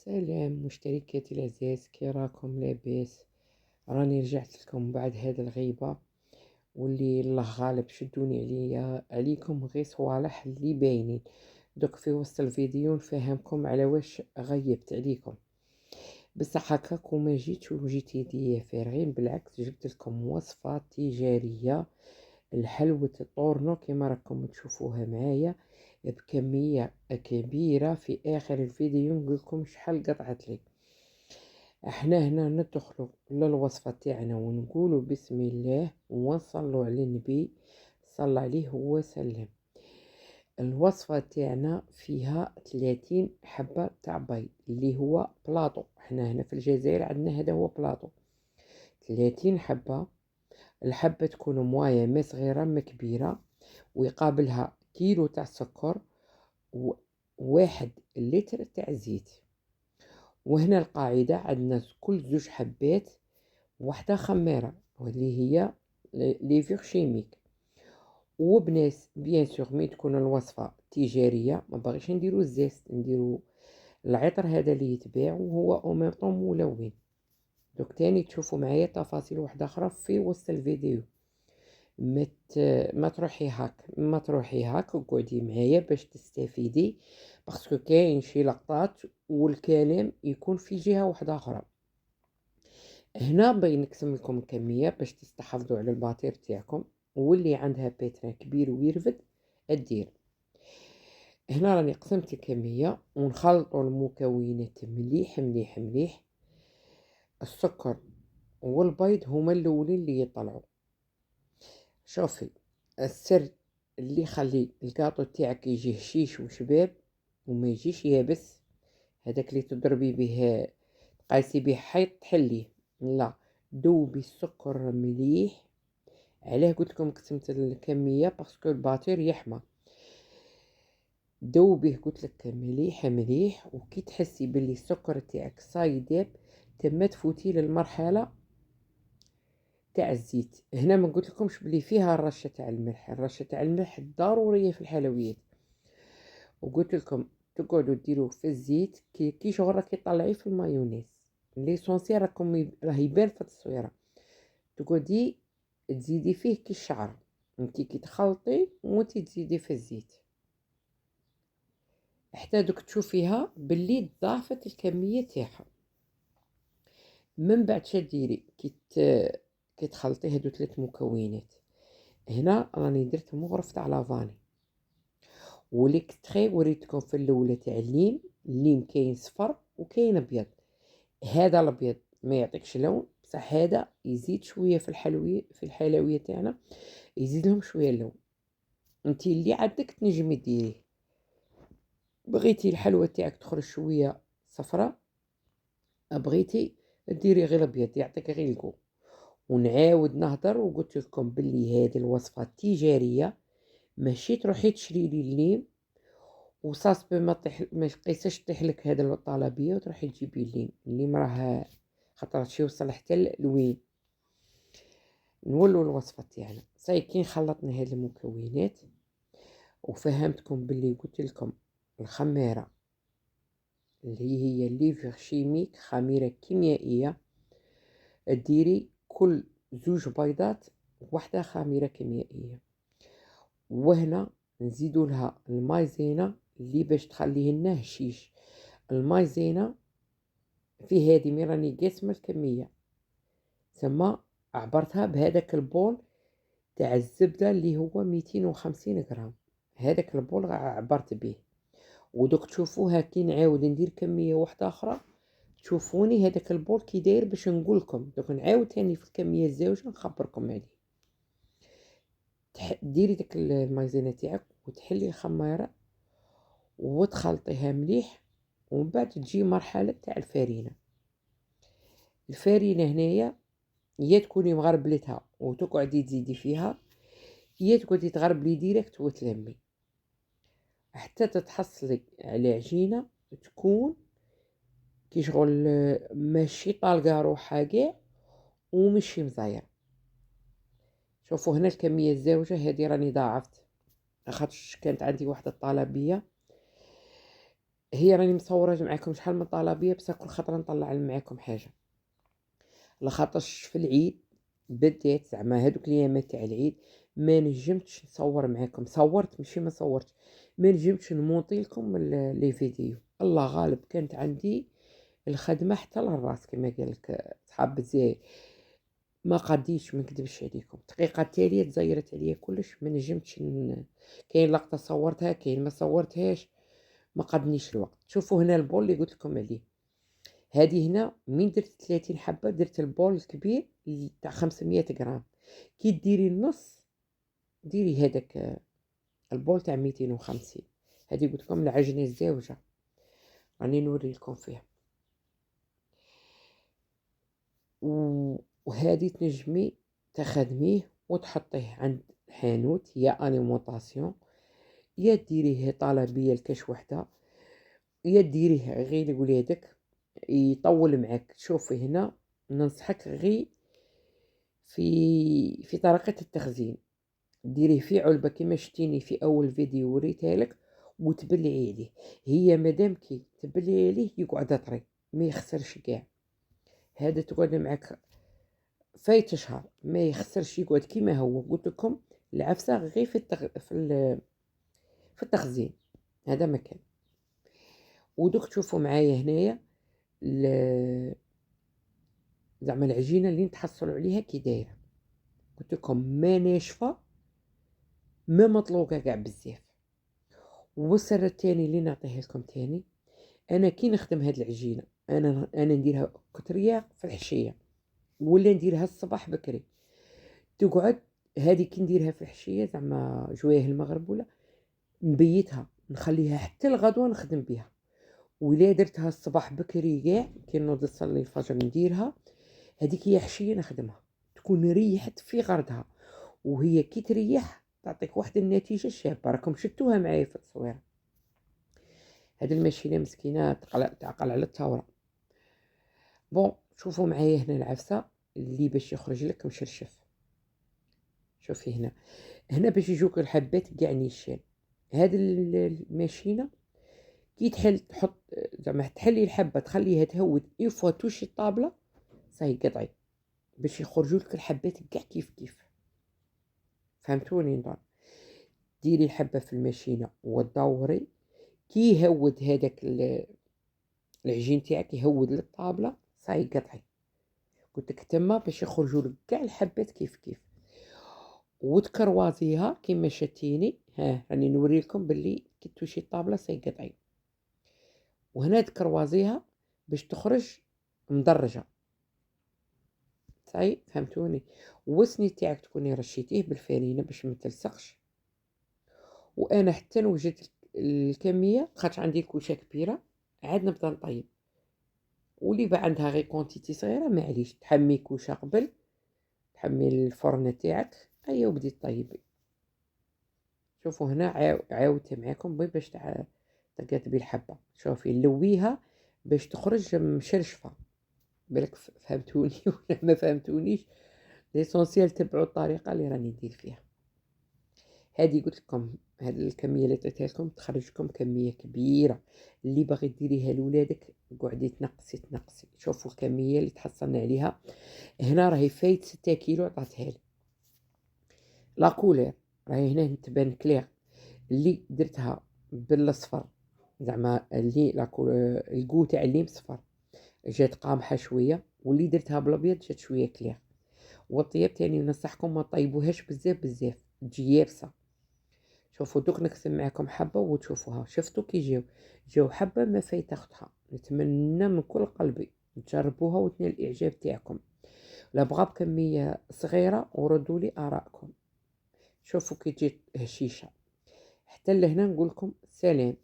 سلام مشتركاتي العزاز، كي راكم؟ لاباس؟ راني رجعت لكم بعد هاد الغيبة، واللي الله غالب شدوني عليكم غير صوالح اللي باينين. دوك في وسط الفيديو نفهمكم على واش غيبت عليكم. بصح هكاك وما جيتش وجيت يدي فارغين، بالعكس جبت لكم وصفة تجارية الحلوة الطورنو كما راكم تشوفوها معايا بكمية كبيرة. في آخر الفيديو نقولكم شحال قطعت لي. احنا هنا ندخلوا للوصفة تاعنا ونقولوا بسم الله ونصلوا على النبي صلى عليه وسلم. الوصفة تاعنا فيها 30 حبة تاع بيض اللي هو بلاطو. احنا هنا في الجزائر عندنا هذا هو بلاطو. 30 حبة، الحبة تكون مواية ما صغيرة ما كبيرة، ويقابلها كيلو تاع سكر وواحد لتر تاع زيت. وهنا القاعدة عندنا كل 2 حبات واحدة خميرة واللي هي ليفيغ شيميك. وبناس بيان سور مي تكون الوصفة تجارية ما باغيش نديرو الزيت، نديرو العطر هذا اللي يتباع وهو اوميطون ملون. دوك تاني تشوفوا معايا تفاصيل واحدة اخرى في وسط الفيديو. ما تروحي هاك وقعدي معايا باش تستفيدي، باسكو كاين شي لقطات والكلام يكون في جهة واحدة اخرى. هنا باغي نقسم لكم الكميه باش تستحفظوا على الباطير تاعكم، واللي عندها بيتران كبير ويرفد الدير. هنا راني قسمت الكميه ونخلطوا المكونات مليح مليح مليح. السكر والبيض هما الاولين اللي يطلعوا. شوفي السر اللي يخلي الكاطو تاعك يجي هشيش وشباب وما يجيش يابس، هذاك اللي تضربي به تقايسي به حيط تحليه، لا، دوبي السكر مليح. علاه قلت لكم قسمت الكميه باسكو الباطير يحمى. دوبيه قلت لك مليح مليح، وكي تحسي باللي السكر تاعك صايداب تما تفوتي للمرحله تاع الزيت. هنا ما قلت لكمش بلي فيها الرشه تاع الملح، الرشه تاع الملح ضروريه في الحلويات. وقلت لكم تقعدوا ديروه في الزيت كي شغل راكي طلعيه في المايونيز. ليسونسيال راه يبان في التصويره. تقعدي تزيدي فيه كي الشعر، انتي كي تخلطي وانتي تزيدي في الزيت حتى دوك تشوفيها باللي ضاعفت الكميه تاعها. من بعد شديري كي تخلطي هادو 3 مكونات. هنا راني درت مغرف تاع لافاني وليكستري وريتكم في الاولى تاع الليم كاين صفر وكاين ابيض. هذا الابيض ما يعطيكش لون، بصح هذا يزيد شويه في الحلويات تاعنا، يزيد لهم شويه اللون. انتي اللي عندك تنجمي ديريه. بغيتي الحلوى تاعك تخرج شويه صفراء، بغيتي ديري غير الابيض يعطيك غير الكو. ونعاود نهضر وقلت لكم باللي هذه الوصفه تجاريه، ماشي تروحي تشري لي الليم وصاص ما تقيسش طيح لك هذا الطلبيه وتروحي تجيبي الليم راه خاطر شي يوصل حتى لوين. نولوا الوصفه تاعنا صاي. كي خلطنا هاد المكونات وفهمتكم باللي قلت لكم الخميره اللي هي ليفر شيميك، خميره كيميائيه، ديري كل 2 بيضات واحده خميره كيميائيه. وهنا نزيدوا لها المايزينا اللي باش تخليه لنا هشيش. المايزينا في هذه مي راني قاسمه الكميه، ثم عبرتها بهذاك البول تاع الزبده اللي هو 250 غرام. هذاك البول عبرت به. ودوك تشوفوها كي نعاود ندير كميه واحده اخرى تشوفوني هذاك البول كي داير باش نقول لكم. دوك نعاود تاني في الكميه الزوجه نخبركم عليه. ديري ديك المايزينا تاعك وتحلي الخميره وتخلطيها مليح. ومن بعد تجي مرحله تاع الفرينه. الفرينه هنايا يا تكوني مغربلتها وتقعدي تزيدي فيها، يا تقعدي تغربلي ديريكت وتلمي حتى تتحصلي على عجينه تكون كي شغل ماشي طالقه روحها كاع ومشي مزير. شوفوا هنا الكميه الزوجه هذه راني ضاعفت، خاطرش كانت عندي واحده الطلبيه هي راني مصوره معاكم شحال من طلبيه، بصح كل خطره نطلع معاكم حاجه، لخاطرش في العيد بديت زعما هادوك الايامات تاع العيد ما نجمتش نصور معاكم، صورت ماشي ما صورتش، ما نجمتش نمونطي لكم لي فيديو. الله غالب كانت عندي الخدمه حتى للراس كما قال لك صحاب بزاف، ما قديتش، ما نكذبش عليكم، الدقيقه التاليه تزيرت عليا كلش، ما نجمتش كاين لقطه صورتها، كاين ما صورتهاش، ما قدنيش الوقت. شوفوا هنا البول اللي قلت لكم عليه، هذه هنا من درت 30 حبه درت البول الكبير تاع 500 غرام، كي ديري النص ديري هذاك البول تاع 250. هذه قلت لكم العجينه الزاوجه، راني نوري لكم فيها. وهذه تنجمي تخدميه وتحطيه عند حانوت يا اليمونطاسيون، يا ديريه طلبيه لكاش وحده، يا ديريه غير لولادك يطول معاك. شوفي هنا ننصحك غير في طريقه التخزين، ديريه في علبه كما شتيني في اول فيديو وريتها لك، وتبلعي عليه. هي مادام كي تبلعي عليه يقعد طري ما يخسرش كاع، هذا تقعد معك فايت شهر ما يخسرش، يقعد كيما هو. قلت لكم العفسه غير في التخزين، هذا مكان. ودوك تشوفوا معايا هنايا زعما العجينه اللي نتحصلوا عليها كي دايره، قلت لكم ما ناشفه ما مطلوقه كاع بزاف. والسر الثاني اللي نعطيه لكم ثاني، انا كي نخدم هاد العجينه انا نديرها كتريه في الحشيه ولا نديرها الصباح بكري، تقعد هذه كي نديرها في الحشيه زعما جوايه المغرب ولا نبيتها نخليها حتى الغدوه نخدم بها. ولا درتها الصباح بكري كاع كي نوض نصلي الفجر نديرها، هذيك هي حشيه نخدمها تكون ريحت في غردها، وهي كي تريح تعطيك واحد النتيجه شابه. راكم شفتوها معايا في التصوير. هذه الماشينه مسكينه تعقل على الثوره. بون شوفوا معايا هنا العفسه اللي باش يخرج لك مشرشف. شوفي هنا باش يجوك الحبات كاع نيشان. هذه الماشينه كي تحط زعما تحلي الحبه تخليها تهود فوا توشي الطابله صاي قطعي باش يخرجوا لك الحبات كاع كيف. فهمتوني؟ نظن ديري الحبه في الماشينه ودوري كي يهود هذاك العجين تاعك يهود للطابله صاي قطعي. قلت لك تما باش يخرجوا لك كاع الحبات كيف. وتكروازيها كيما شتيني، ها راني نوريلكم باللي كي توشي الطابله صاي قطعي. وهنا تكروازيها باش تخرج مدرجه صاي. فهمتوني؟ والسني تاعك تكوني رشيتيه بالفرينه باش ما تلصقش. وانا حتى نوجد الكميه خاطر عندي الكوشه كبيره عاد نبدا نطيب. واللي بقى عندها غير كونتيتي صغيره معليش تحمي كوشه قبل تحمي الفرن تاعك ايا وبدي طيبي. شوفوا هنا عاودت معاكم باش تقادبي الحبه. شوفي نلويها باش تخرج مشرشفه. بالك فهمتوني ولا ما فهمتونيش؟ ليسونسيال تبعوا الطريقه اللي راني ندير فيها. هذه قلت لكم هذه الكميه اللي عطيتها لكم تخرج لكم كميه كبيره. اللي باغي ديريها لولادك قعدي تنقصي. شوفوا الكميه اللي تحصلنا عليها هنا، راهي فايت 6 كيلو عطاتها لي. لا كولير راهي هنا تبان كلير، اللي درتها بالاصفر زعما اللي الكو تاع اللي مصفر جات قامحه شويه، واللي درتها بالابيض جات شويه كلير. والطياب تاني ننصحكم ما طيبوهاش بزاف تجي يابسه. شوفوا دوك نقسم معكم حبه وتشوفوها. شفتوا كي جاو حبه ما فايت اختها. نتمنى من كل قلبي تجربوها وتنال الاعجاب تاعكم. لا بغا بكميه صغيره وردوا لي ارائكم. شوفوا كي تجي هشيشه. حتى لهنا نقول لكم سلام.